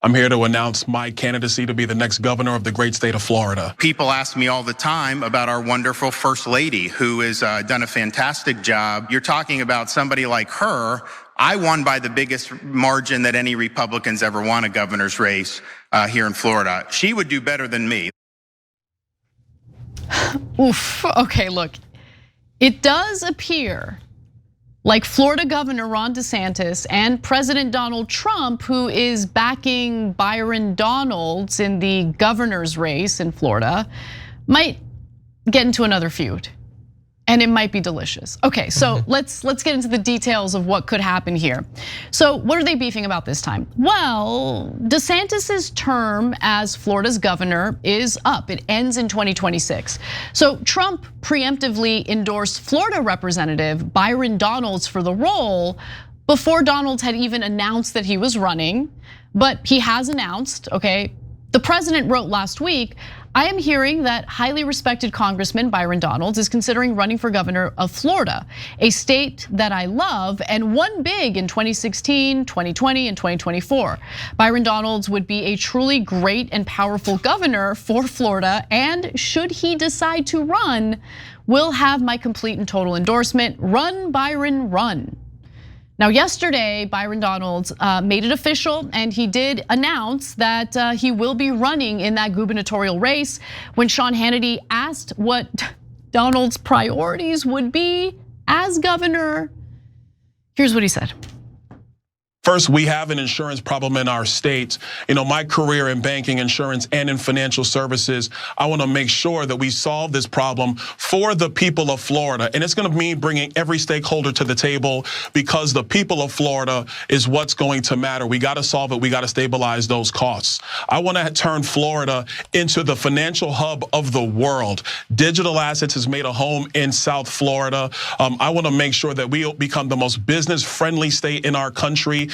I'm here to announce my candidacy to be the next governor of the great state of Florida. People ask me all the time about our wonderful First Lady, who has done a fantastic job. You're talking about somebody like her. I won by the biggest margin that any Republicans ever won a governor's race here in Florida. She would do better than me. Oof, okay, look, it does appear like Florida Governor Ron DeSantis and President Donald Trump, who is backing Byron Donalds in the governor's race in Florida, might get into another feud. And it might be delicious. Okay, so let's get into the details of what could happen here. So what are they beefing about this time? Well, DeSantis's term as Florida's governor is up. It ends in 2026. So Trump preemptively endorsed Florida Representative Byron Donalds for the role before Donalds had even announced that he was running. But he has announced, okay? The president wrote last week, I am hearing that highly respected Congressman Byron Donalds is considering running for governor of Florida, a state that I love and won big in 2016, 2020, and 2024. Byron Donalds would be a truly great and powerful governor for Florida, and should he decide to run, will have my complete and total endorsement. Run, Byron, run. Now, yesterday, Byron Donalds made it official, and he did announce that he will be running in that gubernatorial race. When Sean Hannity asked what Donalds' priorities would be as governor, here's what he said. First, we have an insurance problem in our state. My career in banking, insurance, and in financial services, I want to make sure that we solve this problem for the people of Florida. And it's going to mean bringing every stakeholder to the table, because the people of Florida is what's going to matter. We got to solve it. We got to stabilize those costs. I want to turn Florida into the financial hub of the world. Digital assets has made a home in South Florida. I want to make sure that we become the most business-friendly state in our country.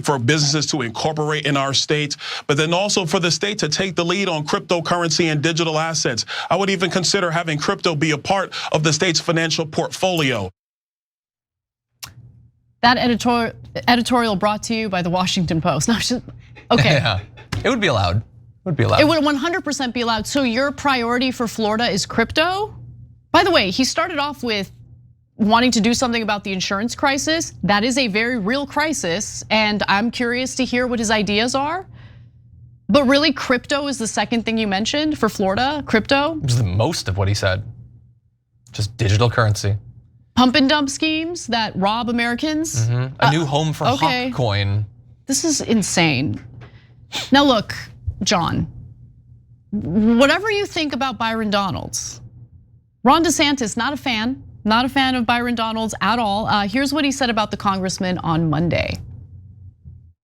For businesses to incorporate in our state, but then also for the state to take the lead on cryptocurrency and digital assets. I would even consider having crypto be a part of the state's financial portfolio. That editorial brought to you by the Washington Post. No, okay. Yeah, it would be allowed. It would be allowed. It would 100% be allowed. So your priority for Florida is crypto? By the way, he started off with wanting to do something about the insurance crisis. That is a very real crisis, and I'm curious to hear what his ideas are. But really, crypto is the second thing you mentioned for Florida, crypto? It was the most of what he said. Just digital currency. Pump and dump schemes that rob Americans. A new home for Hawk coin. This is insane. Now look, John, whatever you think about Byron Donalds, Ron DeSantis, not a fan. Not a fan of Byron Donalds at all. Here's what he said about the congressman on Monday.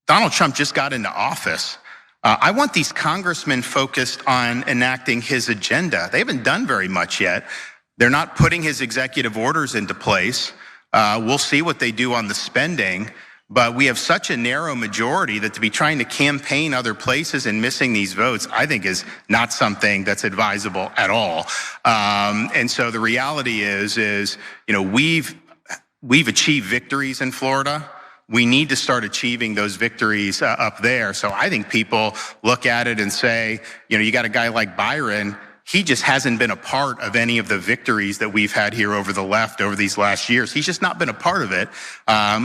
Donald Trump just got into office. I want these congressmen focused on enacting his agenda. They haven't done very much yet. They're not putting his executive orders into place. We'll see what they do on the spending. But we have such a narrow majority that to be trying to campaign other places and missing these votes, I think is not something that's advisable at all. And so the reality is we've achieved victories in Florida. We need to start achieving those victories up there. So I think people look at it and say, you got a guy like Byron. He just hasn't been a part of any of the victories that we've had here over the left over these last years. He's just not been a part of it.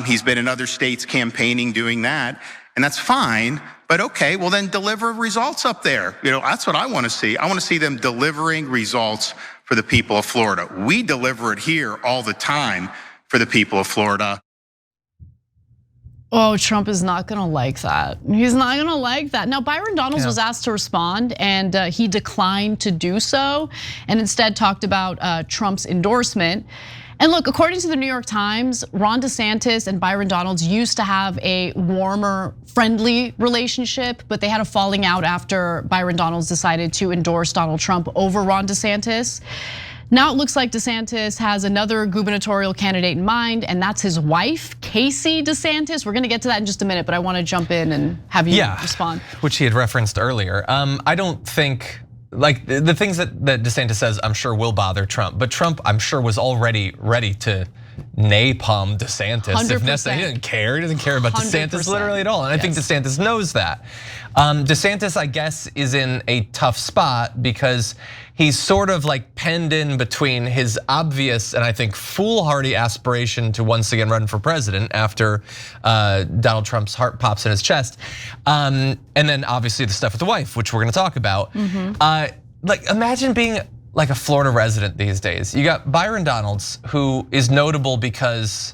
He's been in other states campaigning, doing that, and that's fine. But okay, well then deliver results up there. That's what I want to see. I want to see them delivering results for the people of Florida. We deliver it here all the time for the people of Florida. Oh, Trump is not gonna like that. He's not gonna like that. Now, Byron Donalds was asked to respond, and he declined to do so, and instead talked about Trump's endorsement. And look, according to the New York Times, Ron DeSantis and Byron Donalds used to have a warmer, friendly relationship, but they had a falling out after Byron Donalds decided to endorse Donald Trump over Ron DeSantis. Now it looks like DeSantis has another gubernatorial candidate in mind, and that's his wife, Casey DeSantis. We're gonna get to that in just a minute, but I wanna jump in and have you respond. Which he had referenced earlier. I don't think, like the things that DeSantis says, I'm sure will bother Trump, but Trump, I'm sure, was already ready to napalm DeSantis. 100%. If necessary, he didn't care. He doesn't care about DeSantis 100%. literally at all. And I think DeSantis knows that. DeSantis, I guess, is in a tough spot because he's sort of like penned in between his obvious and I think foolhardy aspiration to once again run for president after Donald Trump's heart pops in his chest. And then obviously the stuff with the wife, which we're gonna talk about. Like imagine being like a Florida resident these days. You got Byron Donalds, who is notable because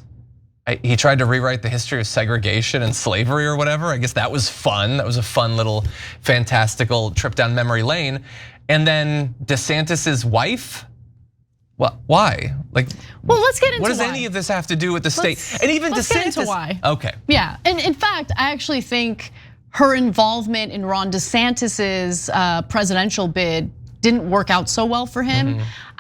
he tried to rewrite the history of segregation and slavery or whatever. I guess that was fun. That was a fun little fantastical trip down memory lane. And then DeSantis's wife, why? Like, well, let's get into what does why. any of this have to do with the state? And even let's DeSantis. Get into why. Okay. Yeah, and in fact, I actually think her involvement in Ron DeSantis's presidential bid didn't work out so well for him.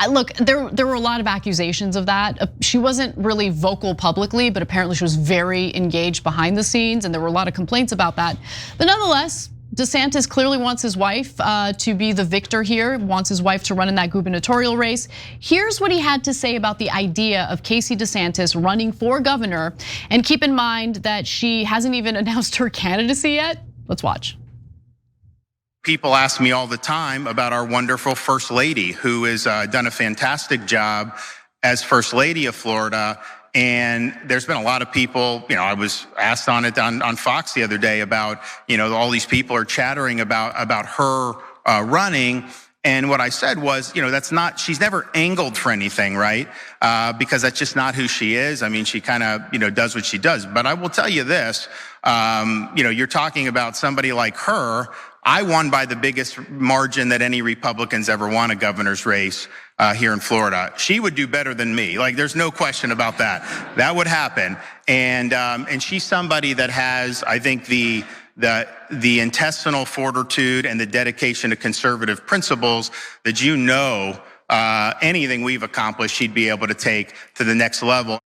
Look, there were a lot of accusations of that. She wasn't really vocal publicly, but apparently she was very engaged behind the scenes, and there were a lot of complaints about that. But nonetheless, DeSantis clearly wants his wife to be the victor here, wants his wife to run in that gubernatorial race. Here's what he had to say about the idea of Casey DeSantis running for governor. And keep in mind that she hasn't even announced her candidacy yet. Let's watch. People ask me all the time about our wonderful First Lady, who has done a fantastic job as First Lady of Florida. And there's been a lot of people, I was asked on it on Fox the other day about, all these people are chattering about her running. And what I said was, she's never angled for anything, right? Because that's just not who she is. I mean, she kind of, does what she does. But I will tell you this, you're talking about somebody like her. I won by the biggest margin that any Republicans ever won a governor's race here in Florida. She would do better than me. Like, there's no question about that. That would happen. And she's somebody that has, I think, the intestinal fortitude and the dedication to conservative principles that anything we've accomplished, she'd be able to take to the next level.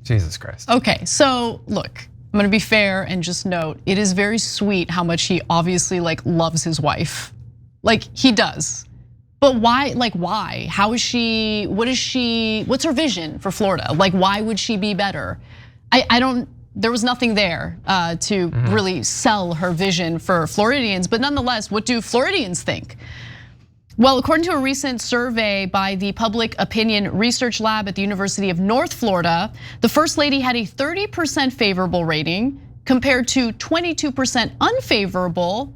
Jesus Christ. Okay, so look, I'm gonna be fair and just note, it is very sweet how much he obviously loves his wife. Like, he does. But why, why? How is she, what's her vision for Florida? Like, why would she be better? There was nothing there to really sell her vision for Floridians, but nonetheless, what do Floridians think? Well, according to a recent survey by the Public Opinion Research Lab at the University of North Florida, the First Lady had a 30% favorable rating compared to 22% unfavorable.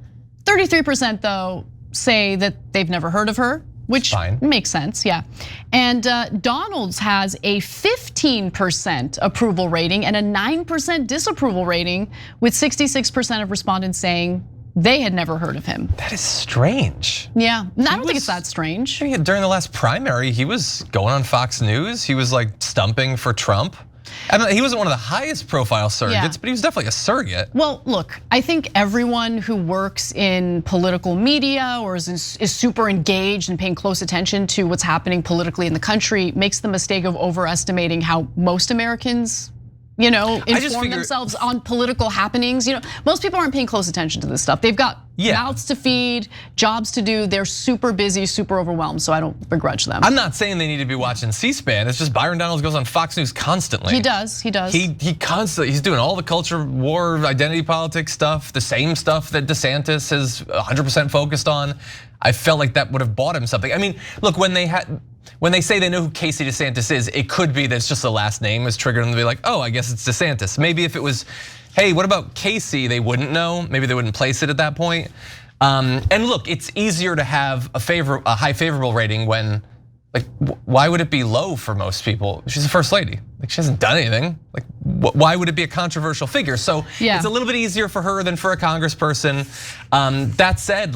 33% though say that they've never heard of her, which makes sense, yeah. And Donalds has a 15% approval rating and a 9% disapproval rating, with 66% of respondents saying they had never heard of him. That is strange. Yeah, I don't think it's that strange. During the last primary, he was going on Fox News. He was stumping for Trump. I mean, he wasn't one of the highest profile surrogates, but he was definitely a surrogate. Well, look, I think everyone who works in political media or is super engaged and paying close attention to what's happening politically in the country makes the mistake of overestimating how most Americans inform themselves on political happenings. Most people aren't paying close attention to this stuff. They've got mouths to feed, jobs to do. They're super busy, super overwhelmed, so I don't begrudge them. I'm not saying they need to be watching C-SPAN. It's just Byron Donalds goes on Fox News constantly. He does. He constantly, he's doing all the culture war, identity politics stuff, the same stuff that DeSantis is 100% focused on. I felt like that would have bought him something. I mean, look, when they say they know who Casey DeSantis is, it could be that it's just the last name is triggered them to be like, oh, I guess it's DeSantis. Maybe if it was, hey, what about Casey? They wouldn't know. Maybe they wouldn't place it at that point. And look, it's easier to have a high favorable rating when, why would it be low for most people? She's the First Lady. She hasn't done anything. Why would it be a controversial figure? So it's a little bit easier for her than for a congressperson. That said,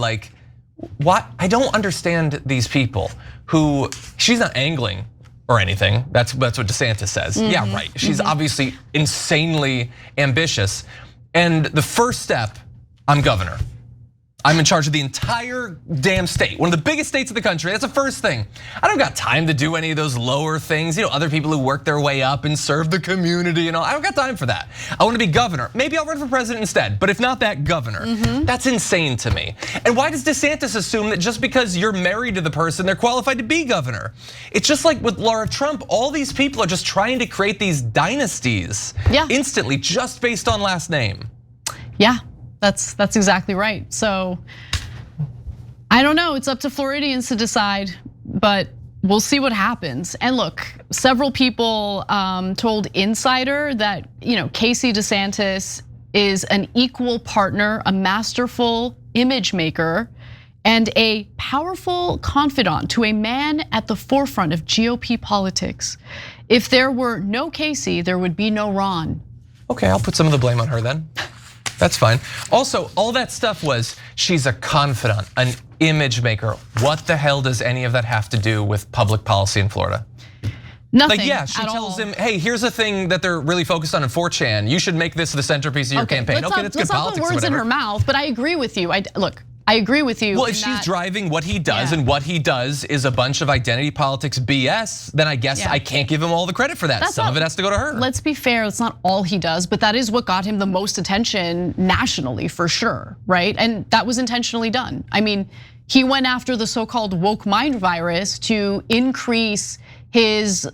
why? I don't understand these people who, she's not angling or anything. That's what DeSantis says. Yeah, right. She's obviously insanely ambitious. And the first step, I'm governor. I'm in charge of the entire damn state, one of the biggest states in the country. That's the first thing. I don't got time to do any of those lower things. Other people who work their way up and serve the community and all. I don't got time for that. I want to be governor. Maybe I'll run for president instead, but if not that, governor. That's insane to me. And why does DeSantis assume that just because you're married to the person, they're qualified to be governor? It's just like with Laura Trump, all these people are just trying to create these dynasties instantly just based on last name. Yeah. That's exactly right. So I don't know, it's up to Floridians to decide, but we'll see what happens. And look, several people told Insider that Casey DeSantis is an equal partner, a masterful image maker, and a powerful confidant to a man at the forefront of GOP politics. If there were no Casey, there would be no Ron. Okay, I'll put some of the blame on her then. That's fine. Also, all that stuff was, she's a confidant, an image maker. What the hell does any of that have to do with public policy in Florida? Nothing. Like, yeah, she tells him, hey, here's a thing that they're really focused on in 4chan. You should make this the centerpiece of your campaign. Okay, that's good politics. Let's not put words in her mouth, but I agree with you. Look, I agree with you. Well, if she's driving what he does and what he does is a bunch of identity politics BS, then I guess I can't give him all the credit for that. Some of it has to go to her. Let's be fair, it's not all he does, but that is what got him the most attention nationally for sure, right? And that was intentionally done. I mean, he went after the so-called woke mind virus to increase his,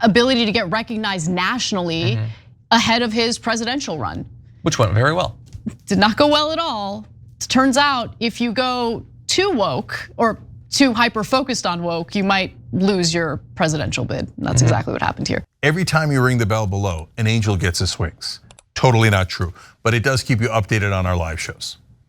ability to get recognized nationally ahead of his presidential run. Which went very well. Did not go well at all. It turns out if you go too woke or too hyper-focused on woke, you might lose your presidential bid. And that's exactly what happened here. Every time you ring the bell below, an angel gets his wings. Totally not true, but it does keep you updated on our live shows.